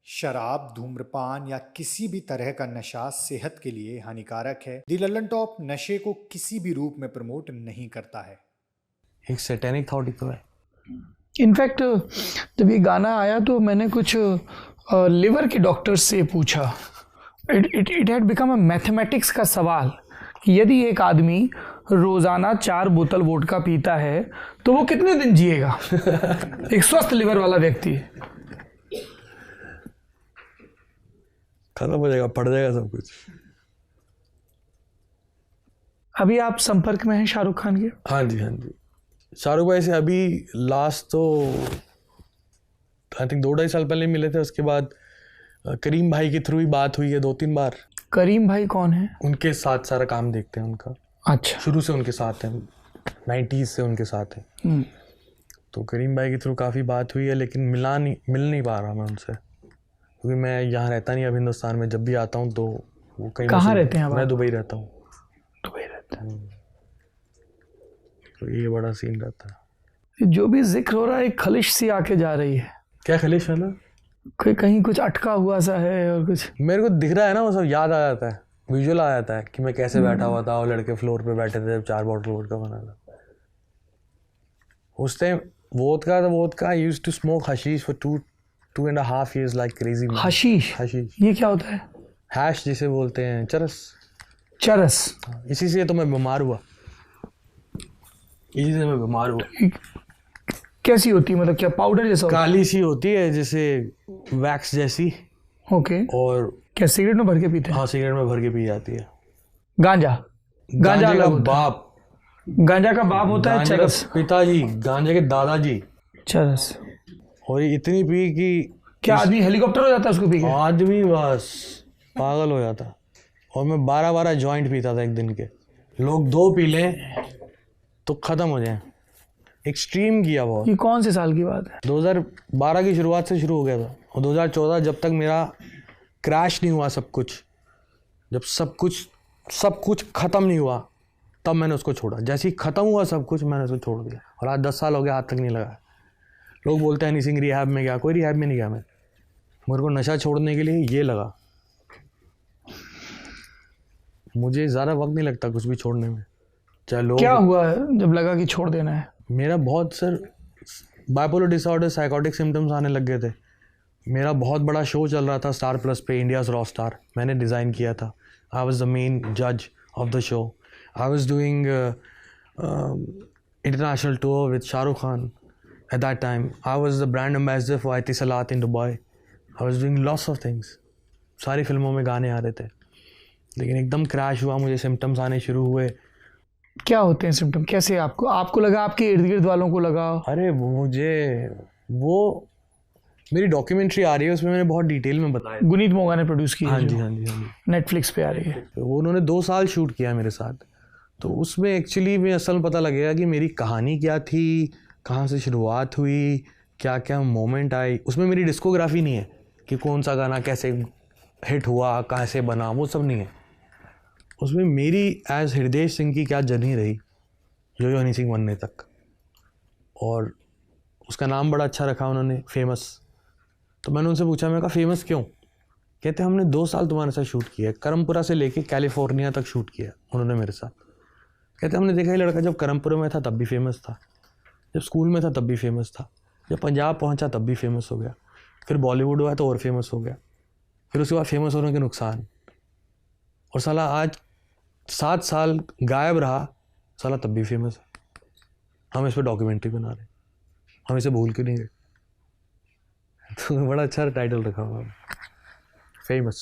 शराब, धूम्रपान या किसी भी तरह का नशा सेहत के लिए हानिकारक है। दी लल्लन टॉप नशे को किसी भी रूप में प्रमोट नहीं करता है। एक सैटेनिक थॉट ही तो है। इनफैक्ट जब ये गाना आया तो मैंने कुछ लिवर के डॉक्टर्स से पूछा। It had become a mathematics का सवाल कि यदि एक आदमी रोजाना 4 बोतल वोडका पीता है तो वो कितने दिन जिएगा एक स्वस्थ लिवर वाला व्यक्ति। खत्म हो जाएगा, पड़ जाएगा सब कुछ। अभी आप संपर्क में हैं शाहरुख खान के? हाँ जी, हाँ जी। शाहरुख भाई से अभी लास्ट तो आई थिंक 2-2.5 साल पहले मिले थे। उसके बाद करीम भाई के थ्रू ही बात हुई है 2-3 बार। करीम भाई कौन है? उनके साथ सारा काम देखते हैं उनका। अच्छा। शुरू से उनके साथ हैं, 90s से उनके साथ हैं। तो करीम भाई के थ्रू काफ़ी बात हुई है, लेकिन मिल नहीं पा रहा मैं उनसे, क्योंकि मैं यहाँ रहता नहीं अब हिंदुस्तान में। जब भी आता हूँ तो वो कहाँ रहते हैं? मैं दुबई रहता हूँ। दुबई रहता है। तो ये बड़ा सीन रहता है। जो भी जिक्र हो रहा है, एक खलिश सी आके जा रही है। क्या खलिश है ना? कहीं कुछ अटका हुआ सा है और कुछ मेरे को दिख रहा है ना, वो सब याद आ जाता है, विजुअल आ जाता है कि मैं कैसे बैठा हुआ था और लड़के फ्लोर पे बैठे थे जब 4 बॉटल वोडका बना था। उस time vodka I used to smoke hashish for 2.5 years like crazy. Hashish ये क्या होता है? हैश जिसे बोलते हैं, चरस। इसी से तो मैं बीमार हुआ। कैसी होती है? मतलब क्या पाउडर जैसा? काली सी होती है, जैसे वैक्स जैसी। ओके। और क्या सिगरेट में भर के पीते हैं? हाँ, सिगरेट में भर के पी जाती है। गांजा का बाप। गांजा का बाप होता है चरस। पिताजी, गांजे के दादाजी चरस। और ये इतनी पी कि क्या आदमी हेलीकॉप्टर हो जाता है उसको पी के? आदमी बस पागल हो जाता। और मैं 12 जॉइंट पीता था एक दिन के। लोग 2 पी लें तो ख़त्म हो जाए। एक्सट्रीम किया बहुत। ये कौन से साल की बात है? 2012 की शुरुआत से शुरू हो गया था, और 2014 जब तक मेरा क्रैश नहीं हुआ सब कुछ, जब सब कुछ ख़त्म नहीं हुआ, तब मैंने उसको छोड़ा। जैसे ही ख़त्म हुआ सब कुछ, मैंने उसको छोड़ दिया। और आज 10 साल हो गया, हाथ तक नहीं लगा। लोग बोलते हैं हनी सिंह रिहैब में गया। कोई रिहैब में नहीं गया मैं। मेरे को नशा छोड़ने के लिए ये लगा। मुझे ज़्यादा वक्त नहीं लगता कुछ भी छोड़ने में। चाहे लोग। क्या हुआ है जब लगा कि छोड़ देना है? मेरा बहुत बाइपोलर डिसऑर्डर, साइकोटिक सिम्टम्स आने लग गए थे। मेरा बहुत बड़ा शो चल रहा था स्टार प्लस पे, इंडियाज़ रॉ स्टार। मैंने डिज़ाइन किया था। आई वाज द मेन जज of the show. I was doing international tour with Shahrukh Khan at that time. I was the brand ambassador for Etisalat in Dubai. I was doing lots of things. सारी फिल्मों में गाने आ रहे थे, लेकिन एकदम crash हुआ। मुझे सिम्टम्स आने शुरू हुए। क्या होते हैं सिम्टम? कैसे आपको लगा, आपके इर्द गिर्द वालों को लगा? अरे मेरी डॉक्यूमेंट्री आ रही है, उसमें मैंने बहुत डिटेल में बताया। गुनीत मोगा ने प्रोड्यूस की है। हाँ जी। नेटफ्लिक्स पे आ रही है। वो उन्होंने 2 साल शूट किया मेरे साथ। तो उसमें एक्चुअली में असल पता लगेगा कि मेरी कहानी क्या थी, कहाँ से शुरुआत हुई, क्या क्या मोमेंट आई। उसमें मेरी डिस्कोग्राफी नहीं है कि कौन सा गाना कैसे हिट हुआ, कहाँ से बना, वो सब नहीं है। उसमें मेरी एज हृदय सिंह की क्या जर्नी रही, जो हनी सिंह बनने तक। और उसका नाम बड़ा अच्छा रखा उन्होंने, फेमस। तो मैंने उनसे पूछा, मैं कहा फेमस क्यों? कहते हमने 2 साल तुम्हारे साथ शूट किया है, करमपुरा से लेके कैलिफोर्निया तक शूट किया उन्होंने मेरे साथ। कहते हमने देखा ये लड़का जब करमपुरा में था तब भी फेमस था, जब स्कूल में था तब भी फेमस था, जब पंजाब पहुंचा तब भी फेमस हो गया, फिर बॉलीवुड हुआ तो और फेमस हो गया, फिर उसके बाद फेमस होने के नुकसान, और साला आज 7 साल गायब रहा, साला तब भी फेमस है। हम इस पर डॉक्यूमेंट्री बना रहे हैं, हम इसे भूल क्यों नहीं गए? तो बड़ा अच्छा टाइटल रखा हुआ, फेमस।